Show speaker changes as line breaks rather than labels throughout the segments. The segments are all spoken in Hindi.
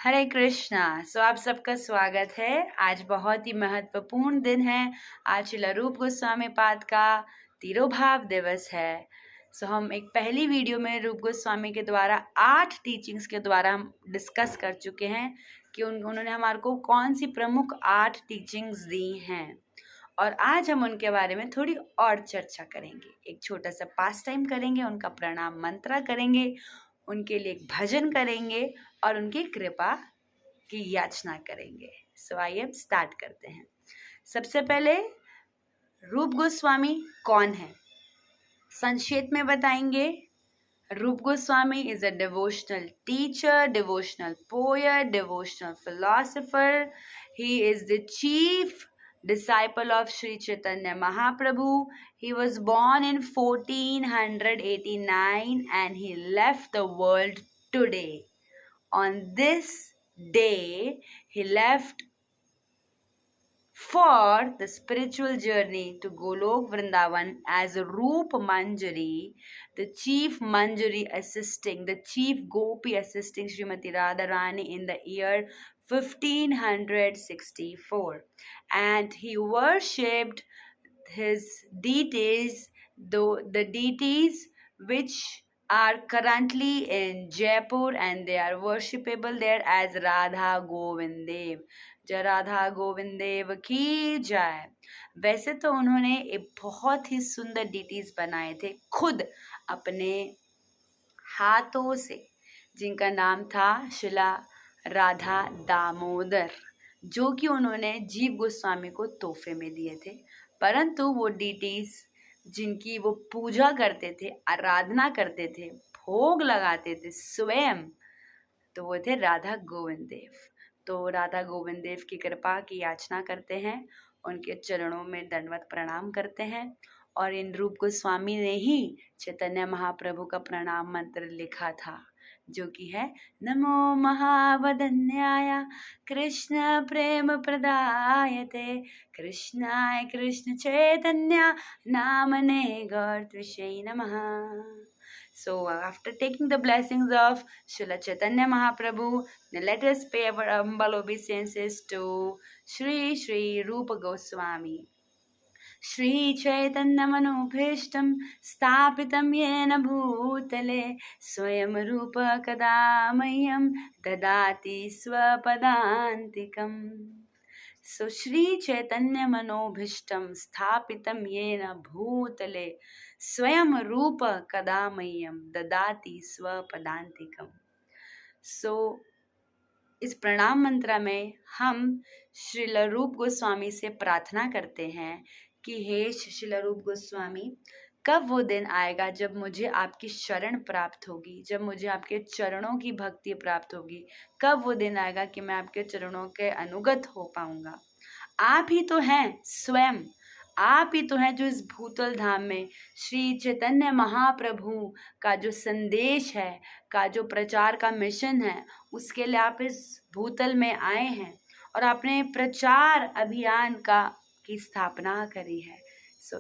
हरे कृष्णा। आप सबका स्वागत है। आज बहुत ही महत्वपूर्ण दिन है। आज श्रील रूप गोस्वामी पाद का तिरोभाव दिवस है। हम एक पहली वीडियो में रूप गोस्वामी के द्वारा 8 टीचिंग्स के द्वारा हम डिस्कस कर चुके हैं कि उन्होंने हमारे को कौन सी प्रमुख 8 टीचिंग्स दी हैं, और आज हम उनके बारे में थोड़ी और चर्चा करेंगे। एक छोटा सा पास टाइम करेंगे, उनका प्रणाम मंत्र करेंगे, उनके लिए एक भजन करेंगे और उनकी कृपा की याचना करेंगे। आइए स्टार्ट करते हैं। सबसे पहले रूप गोस्वामी कौन है, संक्षेप में बताएंगे। रूप Goswami is a devotional teacher, devotional poet, devotional philosopher. He is the chief disciple of Sri Chaitanya Mahaprabhu. He was born in 1489 and he left the world today. On this day, he left for the spiritual journey to Golok Vrindavan as Roop Manjari, the chief Manjari assisting, the chief Gopi assisting Srimati Radharani in the year 1564. And he worshipped his deities, though the deities which are currently in Jaipur, and they are worshipable there as Radha Govindev. जय राधा गोविंद देव की जय। वैसे तो उन्होंने एक बहुत ही सुंदर डीटीज बनाए थे खुद अपने हाथों से, जिनका नाम था शिला राधा दामोदर, जो कि उन्होंने जीव गोस्वामी को तोहफे में दिए थे। परंतु वो डीटीज जिनकी वो पूजा करते थे, आराधना करते थे, भोग लगाते थे स्वयं, तो वो थे राधा गोविंद देव। तो राधा गोविंद देव की कृपा की याचना करते हैं, उनके चरणों में दंडवत प्रणाम करते हैं। और इन रूप गोस्वामी ने ही चैतन्य महाप्रभु का प्रणाम मंत्र लिखा था, जो कि है नमो महावदन्याय कृष्ण प्रेम प्रदायते कृष्णाय कृष्ण चैतन्य नामने गौरत्विषे नमः। So after taking the blessings of Srila Chaitanya Mahaprabhu, let us pay our humble obeisances to Shri Shri Rupa Goswami. Shri Chaitanya Manobhishtam Stapitam Yena Bhutale Swayam Rupa Kadamayam Dadati Swapadantikam. So Shri Chaitanya Manobhishtam Sthapitam Yena Bhutale Swayam Rupa Kadamayam Dadati Swapadantikam. So इस प्रणाम मंत्र में हम श्रील रूप गोस्वामी से प्रार्थना करते हैं कि हे श्रील रूप गोस्वामी, कब वो दिन आएगा जब मुझे आपकी शरण प्राप्त होगी, जब मुझे आपके चरणों की भक्ति प्राप्त होगी। कब वो दिन आएगा कि मैं आपके चरणों के अनुगत हो पाऊंगा। आप ही तो हैं स्वयं, आप ही तो हैं जो इस भूतल धाम में श्री चैतन्य महाप्रभु का जो संदेश है, का जो प्रचार का मिशन है, उसके लिए आप इस भूतल में आए हैं और आपने प्रचार अभियान की स्थापना करी है।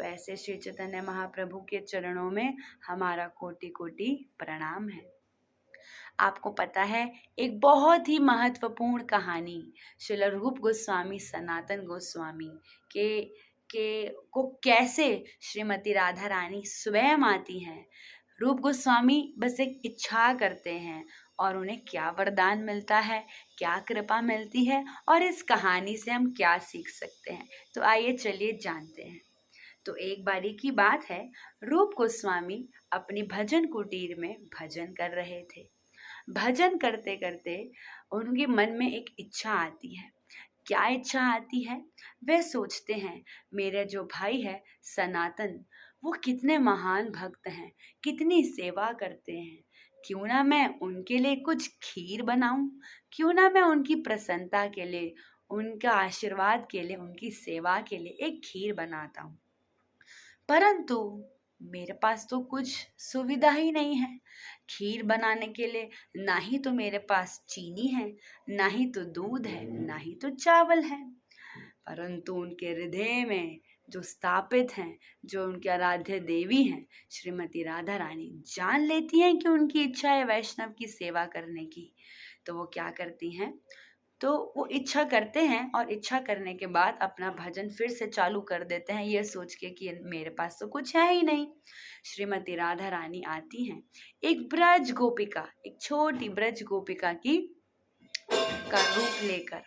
ऐसे श्री चैतन्य महाप्रभु के चरणों में हमारा कोटि कोटि प्रणाम है। आपको पता है एक बहुत ही महत्वपूर्ण कहानी श्रील रूप गोस्वामी सनातन गोस्वामी को कैसे श्रीमती राधा रानी स्वयं आती हैं। रूप गोस्वामी बस एक इच्छा करते हैं और उन्हें क्या वरदान मिलता है, क्या कृपा मिलती है, और इस कहानी से हम क्या सीख सकते हैं। तो आइए चलिए जानते हैं। तो एक बारी की बात है, रूप गोस्वामी अपनी भजन कुटीर में भजन कर रहे थे। भजन करते करते उनके मन में एक इच्छा आती है। क्या इच्छा आती है? वे सोचते हैं मेरे जो भाई है सनातन, वो कितने महान भक्त हैं, कितनी सेवा करते हैं, क्यों ना मैं उनके लिए कुछ खीर बनाऊं, क्यों ना मैं उनकी प्रसन्नता के लिए, उनका आशीर्वाद के लिए, उनकी सेवा के लिए एक खीर बनाता हूं। परंतु मेरे पास तो कुछ सुविधा ही नहीं है खीर बनाने के लिए। ना ही तो मेरे पास चीनी है, ना ही तो दूध है, ना ही तो चावल है। परंतु उनके हृदय में जो स्थापित हैं, जो उनके आराध्य देवी हैं श्रीमती राधा रानी, जान लेती हैं कि उनकी इच्छा है वैष्णव की सेवा करने की। तो वो क्या करती हैं, तो वो इच्छा करते हैं और इच्छा करने के बाद अपना भजन फिर से चालू कर देते हैं, ये सोच के कि मेरे पास तो कुछ है ही नहीं। श्रीमती राधा रानी आती हैं, एक ब्रज गोपिका, एक छोटी ब्रज गोपिका की का रूप लेकर,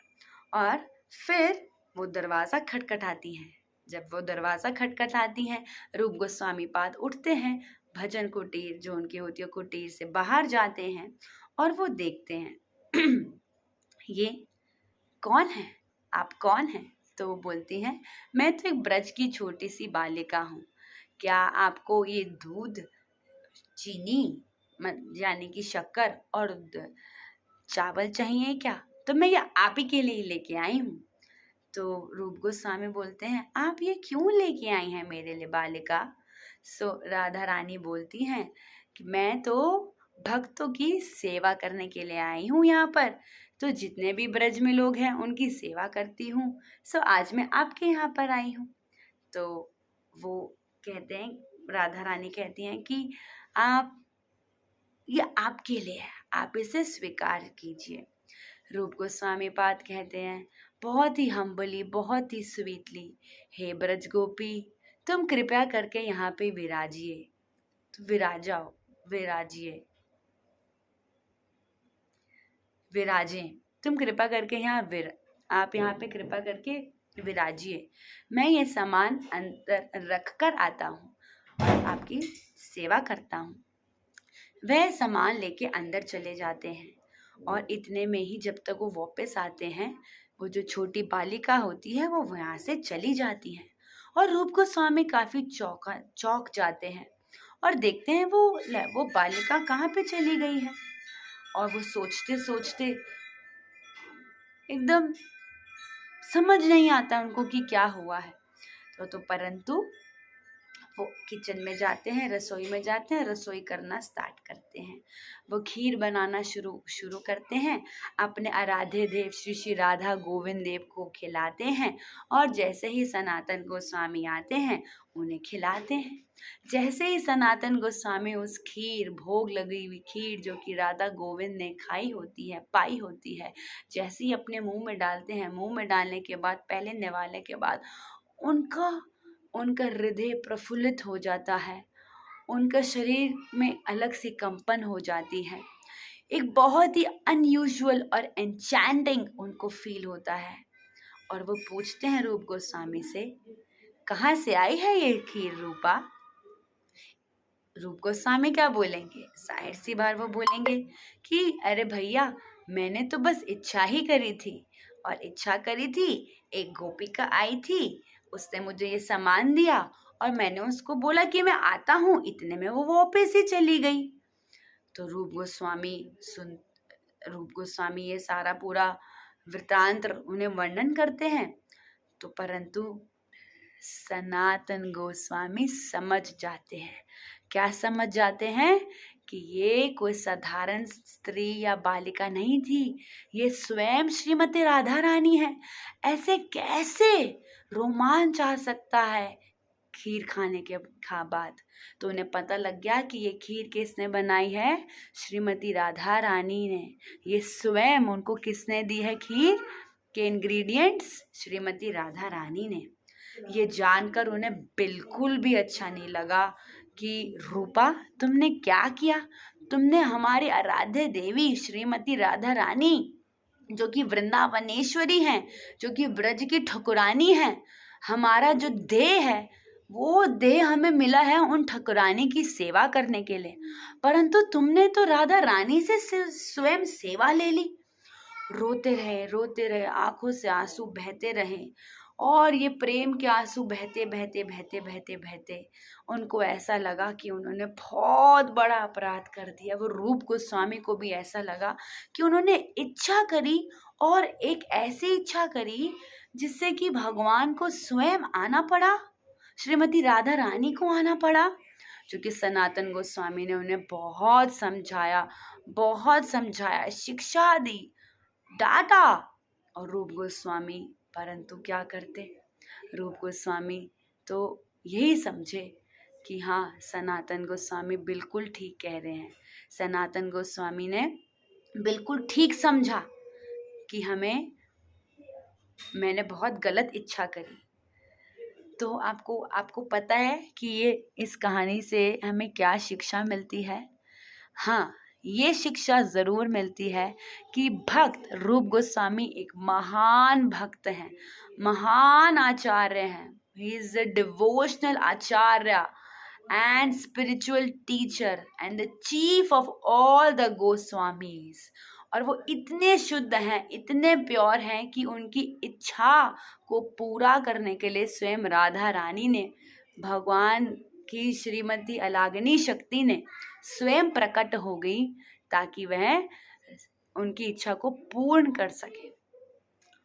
और फिर वो दरवाजा खटखटाती हैं। जब वो दरवाजा खटखटाती हैं, रूप गोस्वामी पाद उठते हैं, भजन कुटीर जो उनकी होती है कुटीर से बाहर जाते हैं और वो देखते हैं ये कौन है, आप कौन हैं? तो वो बोलती हैं, मैं तो एक ब्रज की छोटी सी बालिका हूँ, क्या आपको ये दूध, चीनी यानी कि शक्कर और चावल चाहिए क्या? तो मैं ये आप ही के लिए लेके आई हूँ। तो रूप गोस्वामी बोलते हैं, आप ये क्यों लेके आई हैं मेरे लिए बालिका? सो राधा रानी बोलती हैं कि मैं तो भक्तों की सेवा करने के लिए आई हूँ यहाँ पर, तो जितने भी ब्रज में लोग हैं उनकी सेवा करती हूँ, सो आज मैं आपके यहाँ पर आई हूँ। तो वो कहते हैं, राधा रानी कहती हैं कि आप, ये आपके लिए है, आप इसे स्वीकार कीजिए। रूप गोस्वामी पाद कहते हैं, बहुत ही हम्बली, बहुत ही स्वीटली, हे ब्रज गोपी, तुम कृपया करके यहाँ पे विराजिए, तो विराजाओ, विराजिए, विराजें, तुम कृपा करके आप यहाँ पे कृपा करके विराजिए। मैं ये सामान अंदर रख कर आता हूँ और आपकी सेवा करता हूँ। वह सामान लेके अंदर चले जाते हैं और इतने में ही जब तक वो वापस आते हैं, वो जो छोटी बालिका होती है वो वहाँ से चली जाती है और रूप गोस्वामी काफी चौंक जाते हैं और देखते हैं वो बालिका कहाँ पे चली गई है। और वो सोचते सोचते एकदम समझ नहीं आता उनको कि क्या हुआ है। तो परंतु वो किचन में जाते हैं, रसोई में जाते हैं, रसोई करना स्टार्ट करते हैं। वो खीर बनाना शुरू करते हैं, अपने आराध्य देव श्री श्री राधा गोविंद देव को खिलाते हैं और जैसे ही सनातन गोस्वामी आते हैं उन्हें खिलाते हैं। जैसे ही सनातन गोस्वामी उस खीर, भोग लगी हुई खीर जो कि राधा गोविंद ने खाई होती है, पाई होती है, जैसे ही अपने मुंह में डालते हैं, मुंह में डालने के बाद, पहले निवाले के बाद उनका हृदय प्रफुल्लित हो जाता है, उनका शरीर में अलग सी कंपन हो जाती है, एक बहुत ही अनयूजुअल और एन्चैंटिंग उनको फील होता है। और वो पूछते हैं रूप गोस्वामी से, कहाँ से आई है ये खीर रूपा? रूप गोस्वामी क्या बोलेंगे? जाहिर सी बात वो बोलेंगे कि अरे भैया, मैंने तो बस इच्छा ही करी थी, और इच्छा करी थी, एक गोपिका आई थी, उसने मुझे ये सामान दिया और मैंने उसको बोला कि मैं आता हूँ, इतने में वो वापस ही चली गई। तो रूप गोस्वामी ये सारा पूरा वृतांत उन्हें वर्णन करते हैं। तो परंतु सनातन गोस्वामी समझ जाते हैं। क्या समझ जाते हैं? कि ये कोई साधारण स्त्री या बालिका नहीं थी, ये स्वयं श्रीमती राधा रानी है। ऐसे कैसे रोमांच आ सकता है खीर खाने के बाद? तो उन्हें पता लग गया कि ये खीर किसने बनाई है? श्रीमती राधा रानी ने। ये स्वयं उनको किसने दी है खीर के इंग्रेडिएंट्स? श्रीमती राधा रानी ने। ये जानकर उन्हें बिल्कुल भी अच्छा नहीं लगा कि रूपा, तुमने क्या किया? तुमने हमारी आराध्य देवी श्रीमती राधा रानी, जो कि वृंदावनेश्वरी हैं, जो कि ब्रज की ठकुरानी हैं, हमारा जो देह है वो देह हमें मिला है उन ठकुरानी की सेवा करने के लिए, परंतु तुमने तो राधा रानी से स्वयं सेवा ले ली। रोते रहे, आंखों से आंसू बहते रहे और ये प्रेम के आंसू बहते बहते बहते बहते बहते उनको ऐसा लगा कि उन्होंने बहुत बड़ा अपराध कर दिया। वो रूप गोस्वामी को भी ऐसा लगा कि उन्होंने इच्छा करी और एक ऐसी इच्छा करी जिससे कि भगवान को स्वयं आना पड़ा, श्रीमती राधा रानी को आना पड़ा। क्योंकि सनातन गोस्वामी ने उन्हें बहुत समझाया, शिक्षा दी, डांटा, और रूप गोस्वामी परंतु क्या करते? रूप गोस्वामी तो यही समझे कि हाँ, सनातन गोस्वामी बिल्कुल ठीक कह रहे हैं। सनातन गोस्वामी ने बिल्कुल ठीक समझा कि मैंने बहुत गलत इच्छा करी। तो आपको पता है कि ये इस कहानी से हमें क्या शिक्षा मिलती है? हाँ, ये शिक्षा जरूर मिलती है कि भक्त रूप गोस्वामी एक महान भक्त हैं, महान आचार्य हैं। He is a devotional Acharya and spiritual teacher and the chief of all the Goswamis। और वो इतने शुद्ध हैं, इतने प्योर हैं कि उनकी इच्छा को पूरा करने के लिए स्वयं राधा रानी ने, भगवान की श्रीमती अलागनी शक्ति ने स्वयं प्रकट हो गई ताकि वह उनकी इच्छा को पूर्ण कर सके।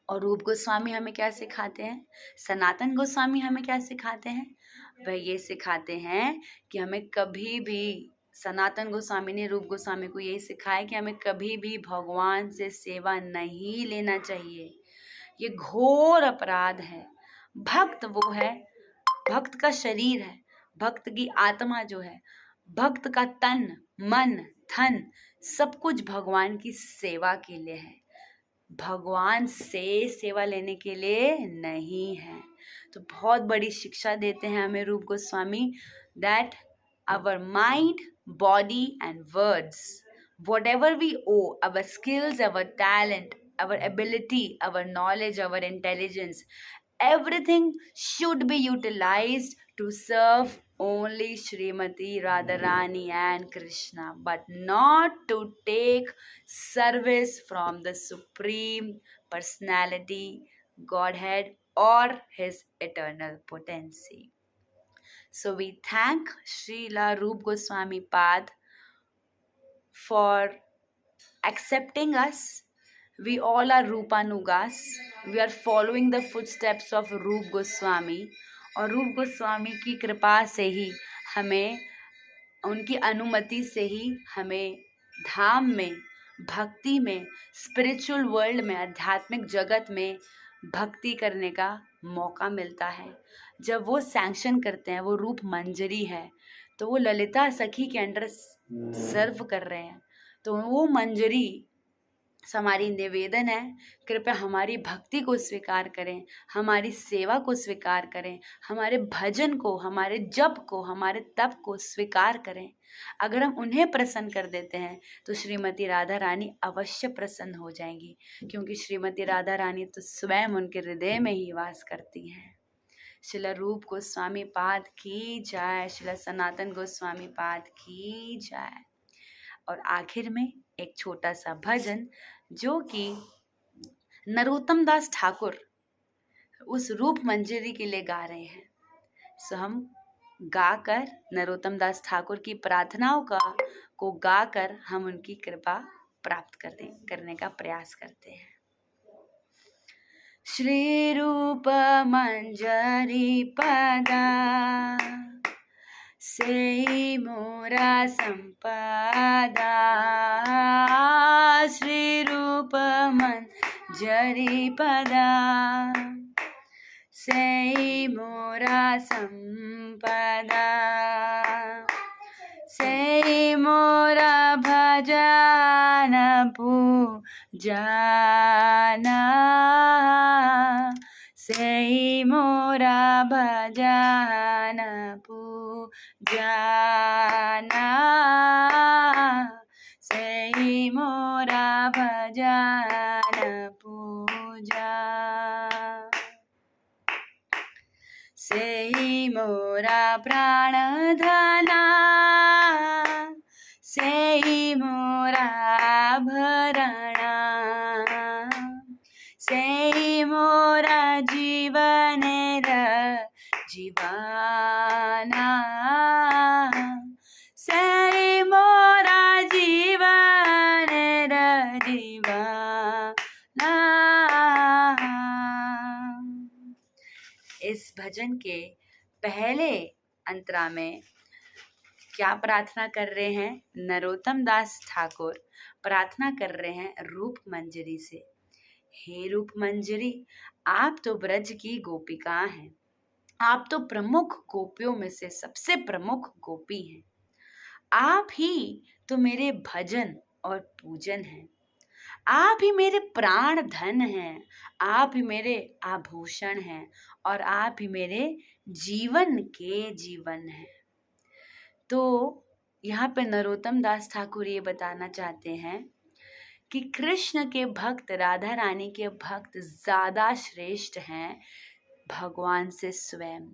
और रूप गोस्वामी हमें क्या सिखाते हैं? सनातन गोस्वामी हमें क्या सिखाते हैं? वह ये सिखाते हैं कि हमें कभी भी, सनातन गोस्वामी ने रूप गोस्वामी को यही सिखाया कि हमें कभी भी भगवान से सेवा नहीं लेना चाहिए। ये घोर अपराध है। भक्त वो है, भक्त का शरीर है, भक्त की आत्मा जो है, भक्त का तन मन धन सब कुछ भगवान की सेवा के लिए है, भगवान से सेवा लेने के लिए नहीं है। तो बहुत बड़ी शिक्षा देते हैं हमें Roop Goswami, that our mind body and words, whatever we owe, our skills, our talent, our ability, our knowledge, our intelligence, everything should be utilized to serve only Srimati Radharani and Krishna, but not to take service from the Supreme Personality, Godhead, or His eternal potency. So we thank Srila Rup Goswami Pad for accepting us. We all are Rupanugas. We are following the footsteps of Rup Goswami. और रूप गोस्वामी की कृपा से ही हमें, उनकी अनुमति से ही हमें धाम में, भक्ति में, स्पिरिचुअल वर्ल्ड में, आध्यात्मिक जगत में भक्ति करने का मौका मिलता है। जब वो सैंक्शन करते हैं, वो रूप मंजरी है, तो वो ललिता सखी के अंडर सर्व कर रहे हैं, तो वो मंजरी हमारी निवेदन है, कृपया हमारी भक्ति को स्वीकार करें, हमारी सेवा को स्वीकार करें, हमारे भजन को, हमारे जप को, हमारे तप को स्वीकार करें। अगर हम उन्हें प्रसन्न कर देते हैं तो श्रीमती राधा रानी अवश्य प्रसन्न हो जाएंगी, क्योंकि श्रीमती राधा रानी तो स्वयं उनके हृदय में ही वास करती हैं। श्रील रूप गोस्वामी पाद की जय, श्रील सनातन गोस्वामी पाद की जय। और आखिर में एक छोटा सा भजन जो कि नरोत्तम दास ठाकुर उस रूप मंजरी के लिए गा रहे हैं। सो हम गाकर नरोत्तम दास ठाकुर की प्रार्थनाओं को गाकर हम उनकी कृपा प्राप्त करने का प्रयास करते हैं। श्री रूप मंजरी पदा से मोरा संपदा, श्री रूप मंजरी पदा से मोरा संपदा, से मोरा भजन पूजन, से मोरा भजन पूजना, से मोरा भजन पूजा, से मोरा प्राण धना, से मोरा भरणा, से मोरा जीवन जीवाना, से मोरा जीवन जीवाना। इस भजन के पहले अंतरा में क्या प्रार्थना कर रहे हैं? नरोत्तम दास ठाकुर प्रार्थना कर रहे हैं रूप मंजरी से, हे रूप मंजरी, आप तो ब्रज की गोपिका हैं, आप तो प्रमुख गोपियों में से सबसे प्रमुख गोपी हैं, आप ही तो मेरे भजन और पूजन हैं। आप ही मेरे प्राण धन हैं, आप ही मेरे आभूषण हैं और आप ही मेरे जीवन के जीवन हैं। तो यहाँ पे नरोत्तम दास ठाकुर ये बताना चाहते हैं कि कृष्ण के भक्त, राधा रानी के भक्त ज्यादा श्रेष्ठ हैं भगवान से स्वयं,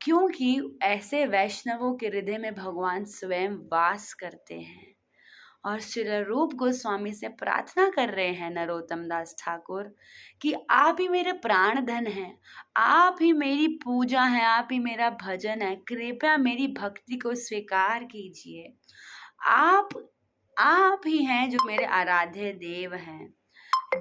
क्योंकि ऐसे वैष्णवों के हृदय में भगवान स्वयं वास करते हैं। और श्री रूप गोस्वामी से प्रार्थना कर रहे हैं नरोत्तम दास ठाकुर कि आप ही मेरे प्राण धन हैं, आप ही मेरी पूजा है, आप ही मेरा भजन है, कृपया मेरी भक्ति को स्वीकार कीजिए। आप ही हैं जो मेरे आराध्य देव हैं।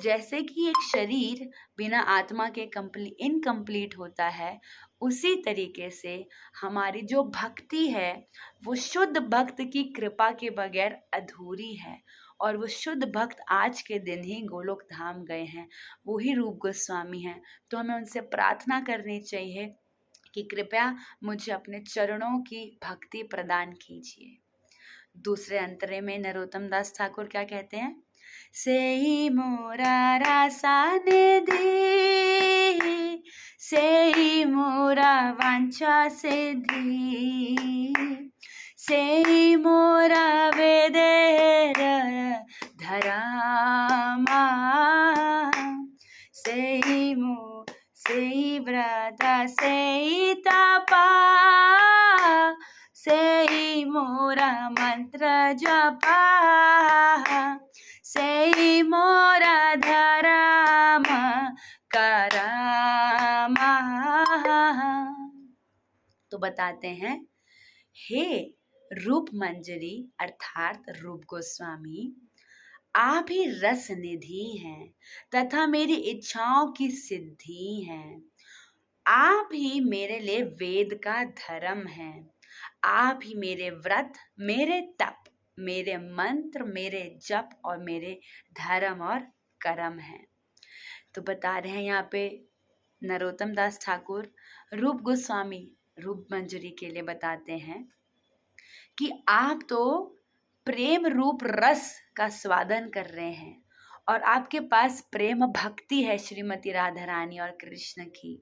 जैसे कि एक शरीर बिना आत्मा के इनकम्प्लीट होता है, उसी तरीके से हमारी जो भक्ति है वो शुद्ध भक्त की कृपा के बगैर अधूरी है। और वो शुद्ध भक्त आज के दिन ही गोलोक धाम गए हैं, वो ही रूप गोस्वामी हैं। तो हमें उनसे प्रार्थना करनी चाहिए कि कृपया मुझे अपने चरणों की भक्ति प्रदान कीजिए। दूसरे अंतरे में नरोत्तम दास ठाकुर क्या कहते हैं? सेई मोरा रासा निधि, सेई मोरा वांछा सिद्धि, सेई मोरा वेदेर धरामा, सेई व्रता सेई तपा, सेई मोरा मंत्र जपा, सेई मोरा धराम करामा। तो बताते हैं, हे रूप मंजरी अर्थात रूप गोस्वामी, आप ही रस निधि हैं तथा मेरी इच्छाओं की सिद्धि हैं। आप ही मेरे लिए वेद का धर्म है, आप ही मेरे व्रत, मेरे तप, मेरे मंत्र, मेरे जप और मेरे धर्म और कर्म हैं। तो बता रहे हैं यहाँ पे नरोत्तम दास ठाकुर रूप गोस्वामी रूप मंजरी के लिए बताते हैं कि आप तो प्रेम रूप रस का स्वादन कर रहे हैं और आपके पास प्रेम भक्ति है श्रीमती राधा रानी और कृष्ण की।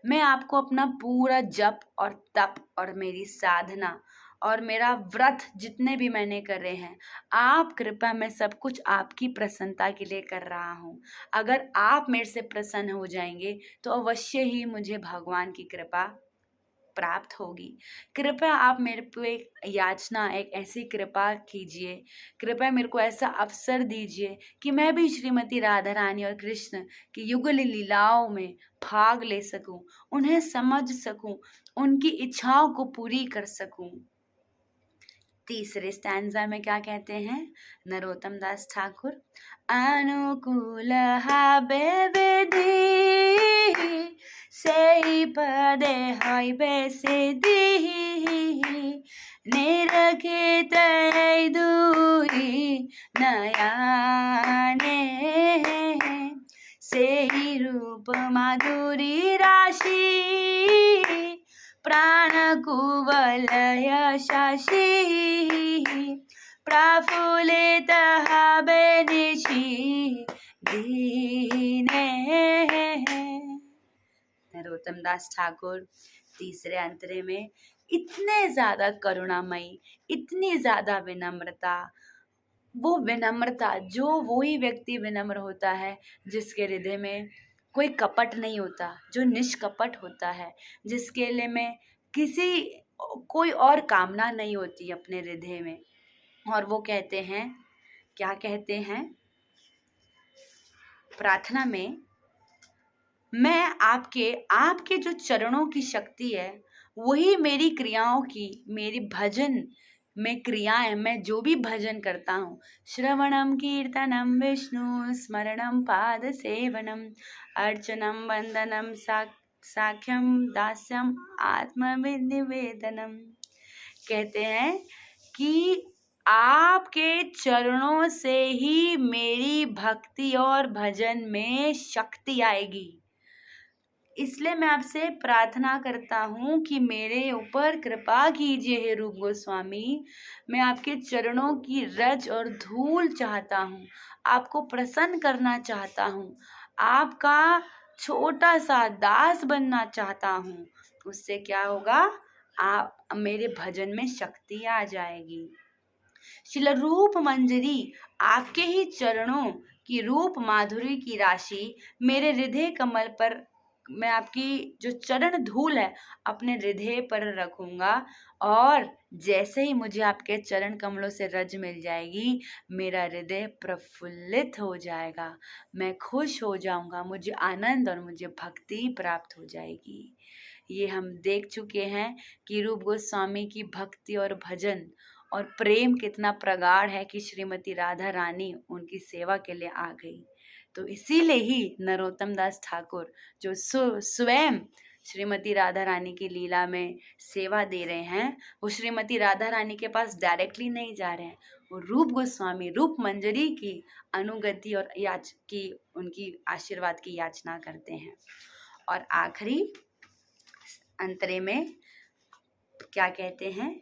मैं आपको अपना पूरा जप और तप और मेरी साधना और मेरा व्रत जितने भी मैंने करे हैं, आप कृपा में सब कुछ आपकी प्रसन्नता के लिए कर रहा हूँ। अगर आप मेरे से प्रसन्न हो जाएंगे तो अवश्य ही मुझे भगवान की कृपा प्राप्त होगी। कृपया आप मेरे पे एक याचना, एक ऐसी कृपा कीजिए, कृपया मेरे को ऐसा अवसर दीजिए कि मैं भी श्रीमती राधा रानी और कृष्ण की युगल लीलाओं में भाग ले सकूं, उन्हें समझ सकूं, उनकी इच्छाओं को पूरी कर सकूं। तीसरे स्टैंजा में क्या कहते हैं नरोत्तम दास ठाकुर? अनुकूल विधि सेई पदे हईबे सिद्धि, निरखित दुई नयाने, सेई रूप माधुरी राशि, प्राण कुवलय शशि, प्रफुल्लित हबे निशि दीने। नरोत्तम दास ठाकुर तीसरे अंतरे में इतने ज्यादा करुणामयी, इतनी ज्यादा विनम्रता, वो विनम्रता जो वही व्यक्ति विनम्र होता है जिसके हृदय में कोई कपट नहीं होता, जो निष्कपट होता है, जिसके लिए में कोई और कामना नहीं होती अपने हृदय में। और वो कहते हैं, क्या कहते हैं प्रार्थना में? मैं आपके जो चरणों की शक्ति है वही मेरी क्रियाओं की, मेरी भजन में क्रियाएं, मैं जो भी भजन करता हूँ, श्रवणम कीर्तनम विष्णु स्मरणम पाद सेवनम अर्चनम वंदनम साख्यम दास्यम आत्मनिवेदनम, कहते हैं कि आपके चरणों से ही मेरी भक्ति और भजन में शक्ति आएगी। इसलिए मैं आपसे प्रार्थना करता हूँ कि मेरे ऊपर कृपा कीजिए हे रूप गोस्वामी। मैं आपके चरणों की रज और धूल चाहता हूँ, आपको प्रसन्न करना चाहता हूँ, आपका छोटा सा दास बनना चाहता हूँ। उससे क्या होगा, आप मेरे भजन में शक्ति आ जाएगी। शिल रूप मंजरी, आपके ही चरणों की रूप माधुरी की राशि मेरे हृदय कमल पर, मैं आपकी जो चरण धूल है अपने हृदय पर रखूंगा, और जैसे ही मुझे आपके चरण कमलों से रज मिल जाएगी, मेरा हृदय प्रफुल्लित हो जाएगा, मैं खुश हो जाऊंगा, मुझे आनंद और मुझे भक्ति प्राप्त हो जाएगी। ये हम देख चुके हैं कि रूप गोस्वामी की भक्ति और भजन और प्रेम कितना प्रगाढ़ है कि श्रीमती राधा रानी उनकी सेवा के लिए आ गई। तो इसीलिए ही नरोत्तम दास ठाकुर जो स्वयं श्रीमती राधा रानी की लीला में सेवा दे रहे हैं, वो श्रीमती राधा रानी के पास डायरेक्टली नहीं जा रहे हैं, वो रूप गोस्वामी रूप मंजरी की अनुगति और की उनकी आशीर्वाद की याचना करते हैं। और आखिरी अंतरे में क्या कहते हैं,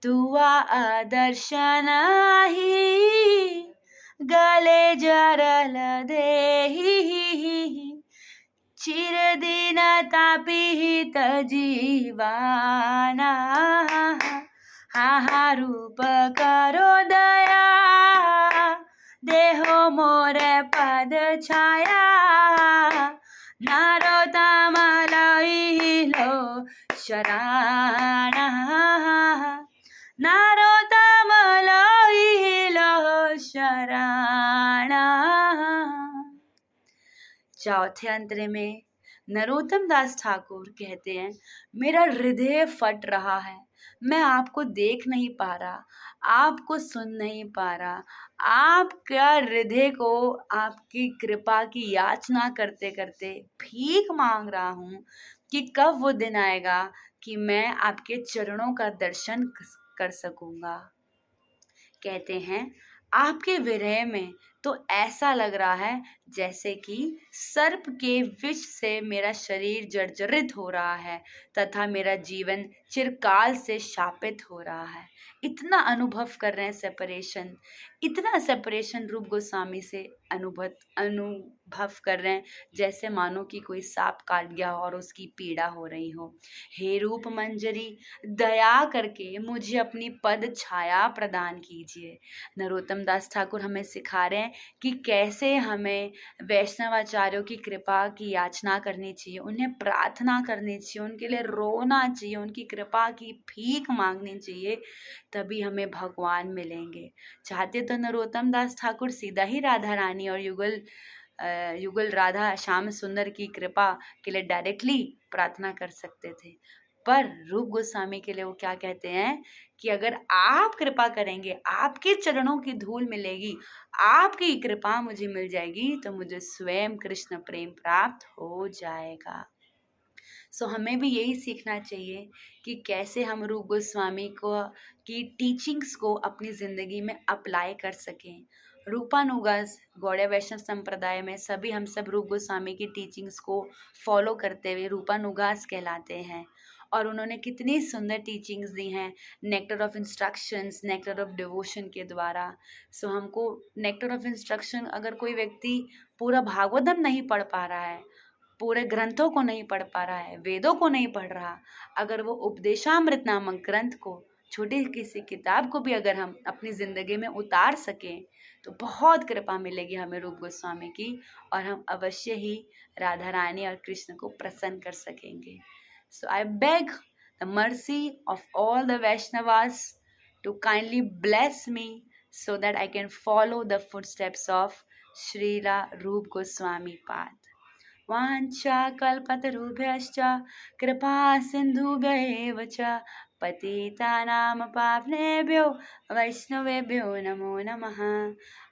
तुआ दर्शन ही गले जरल देहि, चिर दिन तापित जीवाना, हा रूप करो दया, देहो मोर पद छाया, नारोत्तम लइलो शरण, नारोत्तम लइलो शरण। चौथे अंतरे में नरोत्तम दास ठाकुर कहते हैं, मेरा हृदय फट रहा है, मैं आपको देख नहीं पा रहा, आपको सुन नहीं पा रहा, आपका हृदय को आपकी कृपा की याचना करते करते भीख मांग रहा हूँ कि कब वो दिन आएगा कि मैं आपके चरणों का दर्शन कर सकूंगा। कहते हैं, आपके विरह में तो ऐसा लग रहा है जैसे कि सर्प के विष से मेरा शरीर जर्जरित हो रहा है तथा मेरा जीवन चिरकाल से शापित हो रहा है। इतना अनुभव कर रहे हैं सेपरेशन, इतना सेपरेशन रूप गोस्वामी से अनुभव कर रहे हैं जैसे मानो कि कोई सांप काट गया हो और उसकी पीड़ा हो रही हो। हे रूप मंजरी, दया करके मुझे अपनी पद छाया प्रदान कीजिए। नरोत्तम दास ठाकुर हमें सिखा रहे हैं कि कैसे हमें वैष्णवाचार्यों की कृपा की याचना करनी चाहिए, उन्हें प्रार्थना करनी चाहिए, उनके लिए रोना चाहिए, उनकी कृपा की भीख मांगनी चाहिए, तभी हमें भगवान मिलेंगे। चाहते तो नरोत्तम दास ठाकुर सीधा ही राधा रानी और युगल राधा श्याम सुंदर की कृपा के लिए डायरेक्टली प्रार्थना कर सकते थे, पर रूप गोस्वामी के लिए वो क्या कहते हैं कि अगर आप कृपा करेंगे, आपके चरणों की धूल मिलेगी, आपकी कृपा मुझे मिल जाएगी, तो मुझे स्वयं कृष्ण प्रेम प्राप्त हो जाएगा। सो हमें भी यही सीखना चाहिए कि कैसे हम रूप गोस्वामी को की टीचिंग्स को अपनी ज़िंदगी में अप्लाई कर सकें। रूपानुगास गौड़ीय वैष्णव संप्रदाय में सभी हम सब रूप गोस्वामी की टीचिंग्स को फॉलो करते हुए रूपानुगास कहलाते हैं, और उन्होंने कितनी सुंदर टीचिंग्स दी हैं nectar of instructions, nectar of devotion के द्वारा। सो हमको नेक्टर ऑफ इंस्ट्रक्शन, अगर कोई व्यक्ति पूरा भागवतम नहीं पढ़ पा रहा है, पूरे ग्रंथों को नहीं पढ़ पा रहा है, वेदों को नहीं पढ़ रहा, अगर वो उपदेशामृत नामक ग्रंथ को, छोटी किसी किताब को भी अगर हम अपनी ज़िंदगी में उतार सकें, तो बहुत कृपा मिलेगी हमें रूप गोस्वामी की, और हम अवश्य ही राधा रानी और कृष्ण को प्रसन्न कर सकेंगे। So I beg the mercy of all the Vaishnavas to kindly bless me so that I can follow the footsteps of Srila Rup Goswami path. वाञ्छा कल्पतरुभ्यश्च कृपा सिन्धुभ्यैव च पतितानां पावनेभ्यो वैष्णवेभ्यो नमो नमः।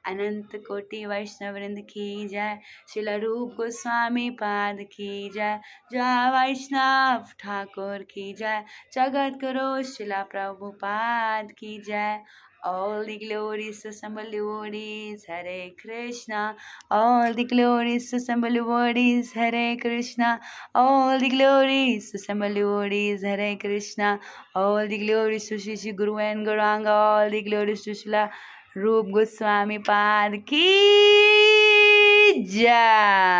अनंत कोटि वैष्णववृंद की जय, श्रील रूप गोस्वामी पाद की जय, जय वैष्णव ठाकुर की जय, जगत गुरु श्रील प्रभुपाद की जय। All the glories to Sambal devotees, Hare Krishna. All the glories to Sambal devotees, Hare Krishna. All the glories to Sambal devotees, Hare Krishna. All the glories to Shri Shri Guru and Gauranga. All the glories to Srila Rup Goswami Pad Ki Jai.